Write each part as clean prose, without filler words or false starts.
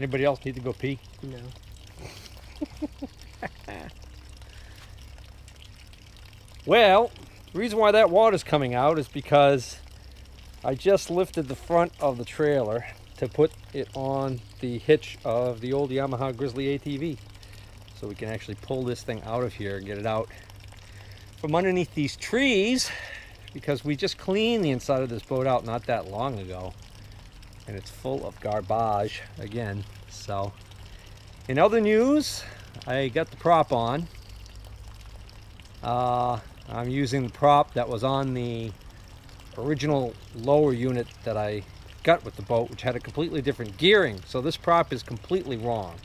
Anybody else need to go pee? No. Well, the reason why that water's coming out is because I just lifted the front of the trailer to put it on the hitch of the old Yamaha Grizzly ATV. So we can actually pull this thing out of here and get it out from underneath these trees, because we just cleaned the inside of this boat out not that long ago. And it's full of garbage again. So, in other news, I got the prop on. I'm using the prop that was on the original lower unit that I got with the boat, which had a completely different gearing. So this prop is completely wrong.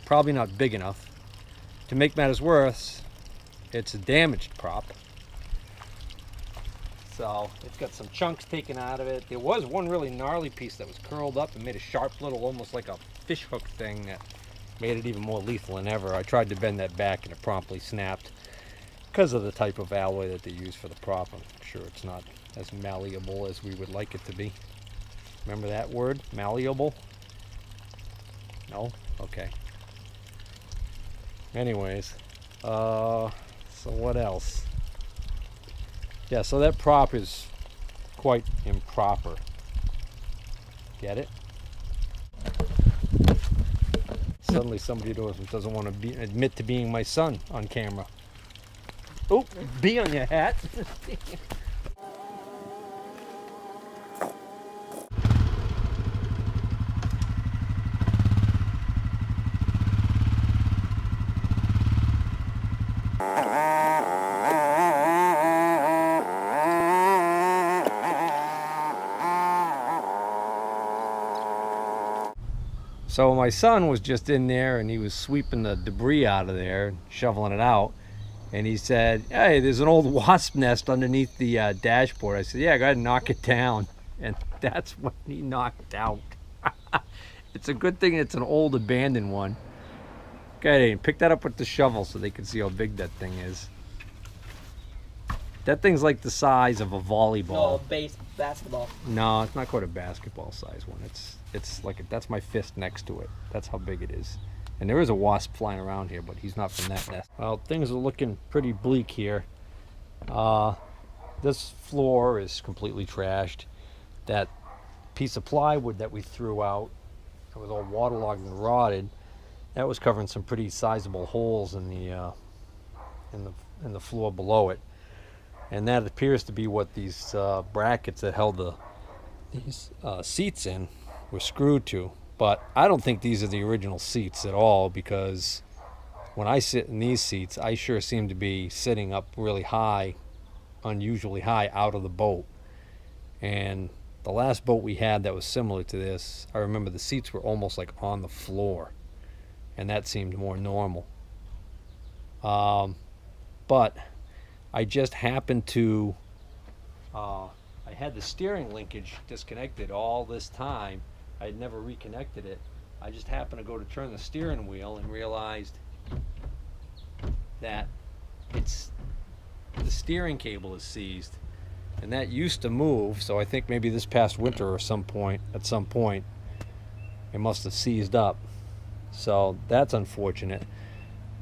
Probably not big enough. To make matters worse, it's a damaged prop. So it's got some chunks taken out of it. There was one really gnarly piece that was curled up and made a sharp little, almost like a fish hook thing that made it even more lethal than ever. I tried to bend that back and it promptly snapped because of the type of alloy that they use for the prop. I'm sure it's not as malleable as we would like it to be. Remember that word? Malleable? No? Okay. Anyways, so what else? Yeah, so that prop is quite improper. Get it? Suddenly somebody doesn't want to admit to being my son on camera. Oh, bee on your hat. So my son was just in there and he was sweeping the debris out of there, shoveling it out. And he said, hey, there's an old wasp nest underneath the dashboard. I said, yeah, go ahead and knock it down. And that's what he knocked out. It's a good thing it's an old abandoned one. Go ahead and pick that up with the shovel so they can see how big that thing is. That thing's like the size of a volleyball. No, basketball. No, it's not quite a basketball size one. It's like that's my fist next to it. That's how big it is. And there is a wasp flying around here, but he's not from that nest. Well, things are looking pretty bleak here. This floor is completely trashed. That piece of plywood that we threw out, it was all waterlogged and rotted. That was covering some pretty sizable holes in the floor below it. And that appears to be what these brackets that held these seats in were screwed to. But I don't think these are the original seats at all, because when I sit in these seats, I sure seem to be sitting up really high, unusually high out of the boat. And the last boat we had that was similar to this, I remember the seats were almost like on the floor, and that seemed more normal. But I just happened to, I had the steering linkage disconnected all this time. I had never reconnected it. I just happened to go to turn the steering wheel and realized that the steering cable is seized, and that used to move. So I think maybe this past winter or at some point it must have seized up. So that's unfortunate.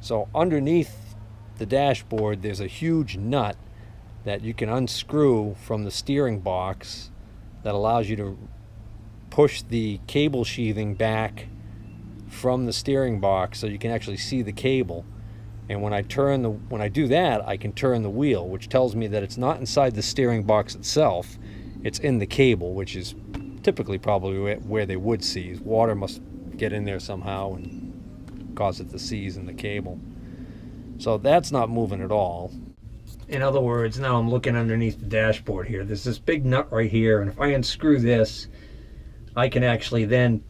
So underneath the dashboard there's a huge nut that you can unscrew from the steering box that allows you to push the cable sheathing back from the steering box so you can actually see the cable. And when I do that, I can turn the wheel, which tells me that it's not inside the steering box itself, it's in the cable, which is typically probably where they would seize. Water must get in there somehow and cause it to seize in the cable. So that's not moving at all. In other words, now I'm looking underneath the dashboard here. There's this big nut right here, and if I unscrew this, I can actually then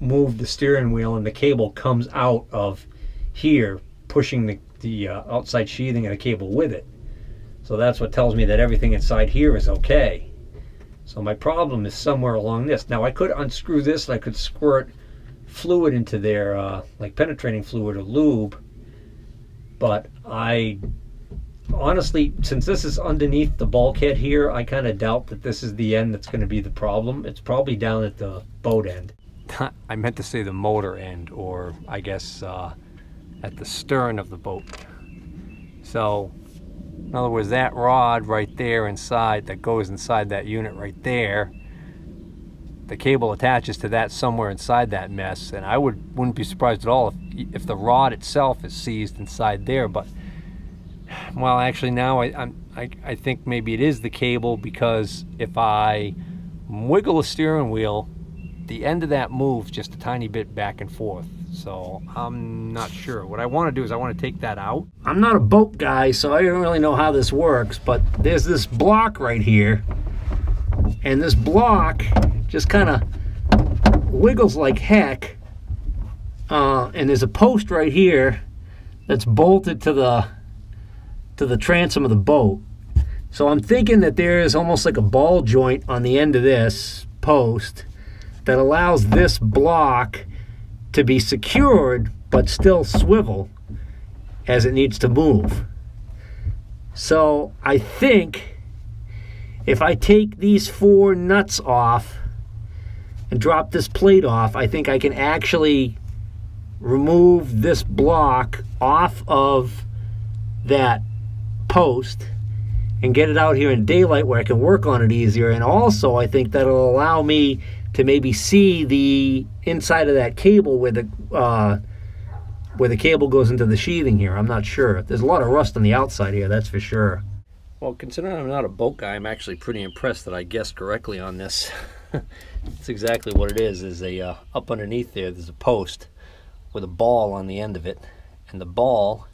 move the steering wheel and the cable comes out of here, pushing the outside sheathing of the cable with it. So that's what tells me that everything inside here is okay. So my problem is somewhere along this. Now I could unscrew this and I could squirt fluid into there, like penetrating fluid or lube, but I honestly, since this is underneath the bulkhead here, I kind of doubt that this is the end that's going to be the problem. It's probably down at the boat end. I meant to say the motor end, or I guess at the stern of the boat. So, in other words, that rod right there inside, that goes inside that unit right there, the cable attaches to that somewhere inside that mess, and I wouldn't be surprised at all if the rod itself is seized inside there. But, well, actually now I think maybe it is the cable, because if I wiggle the steering wheel, the end of that moves just a tiny bit back and forth. So I'm not sure. What I want to do is I want to take that out. I'm not a boat guy, so I don't really know how this works, but there's this block right here, and this block just kind of wiggles like heck, and there's a post right here that's bolted to the transom of the boat. So I'm thinking that there is almost like a ball joint on the end of this post that allows this block to be secured but still swivel as it needs to move. So I think if I take these 4 nuts off and drop this plate off, I think I can actually remove this block off of that post and get it out here in daylight where I can work on it easier. And also I think that'll allow me to maybe see the inside of that cable where the cable goes into the sheathing here. I'm not sure. There's a lot of rust on the outside here, that's for sure. Well, considering I'm not a boat guy, I'm actually pretty impressed that I guessed correctly on this. That's exactly what it is a up underneath there's a post with a ball on the end of it, and the ball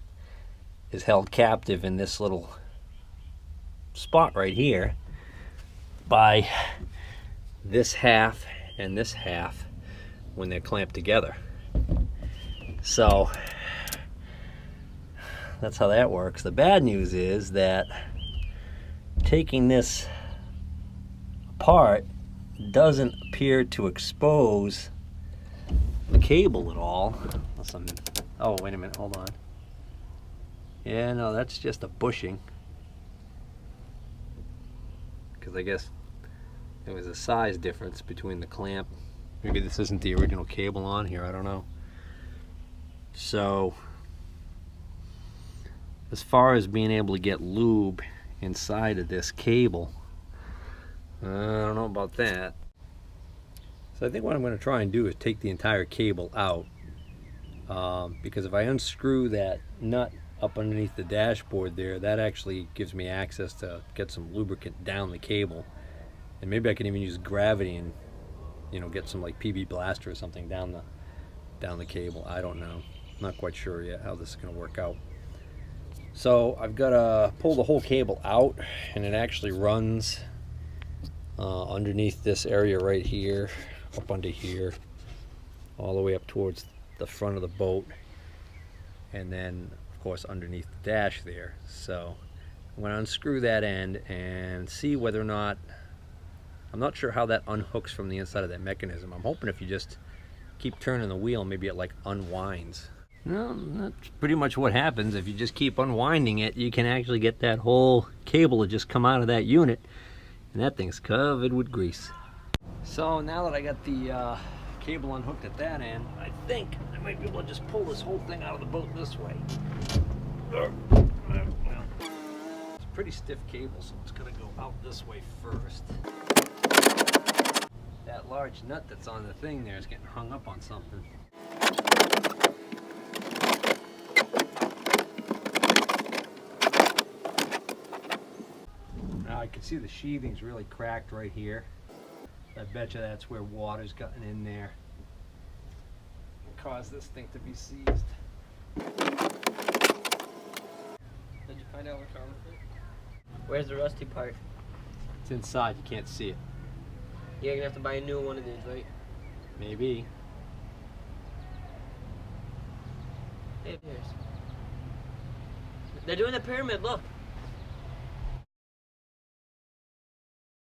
is held captive in this little spot right here by this half and this half when they're clamped together. So that's how that works. The bad news is that taking this apart doesn't appear to expose the cable at all. Oh, wait a minute, hold on. Yeah, no, that's just a bushing, because I guess there was a size difference between the clamp. Maybe this isn't the original cable on here, I don't know. So as far as being able to get lube inside of this cable, I don't know about that. So I think what I'm going to try and do is take the entire cable out, because if I unscrew that nut up underneath the dashboard there, that actually gives me access to get some lubricant down the cable, and maybe I can even use gravity and, you know, get some like PB blaster or something down the cable. I don't know, not quite sure yet how this is going to work out. So I've got to pull the whole cable out, and it actually runs underneath this area right here, up under here, all the way up towards the front of the boat, and then of course underneath the dash there. So I'm going to unscrew that end and see whether or not, I'm not sure how that unhooks from the inside of that mechanism. I'm hoping if you just keep turning the wheel, maybe it like unwinds. No, that's pretty much what happens. If you just keep unwinding it, you can actually get that whole cable to just come out of that unit, and that thing's covered with grease. So now that I got the cable unhooked at that end, I think I might be able to just pull this whole thing out of the boat this way. Well, it's a pretty stiff cable, so it's going to go out this way first. That large nut that's on the thing there is getting hung up on something. Now I can see the sheathing's really cracked right here. I bet you that's where water's gotten in there and caused this thing to be seized. Did you find out what's wrong with it? Where's the rusty part? It's inside, you can't see it. You're gonna have to buy a new one of these, right? Maybe. Hey, they're doing the pyramid, look.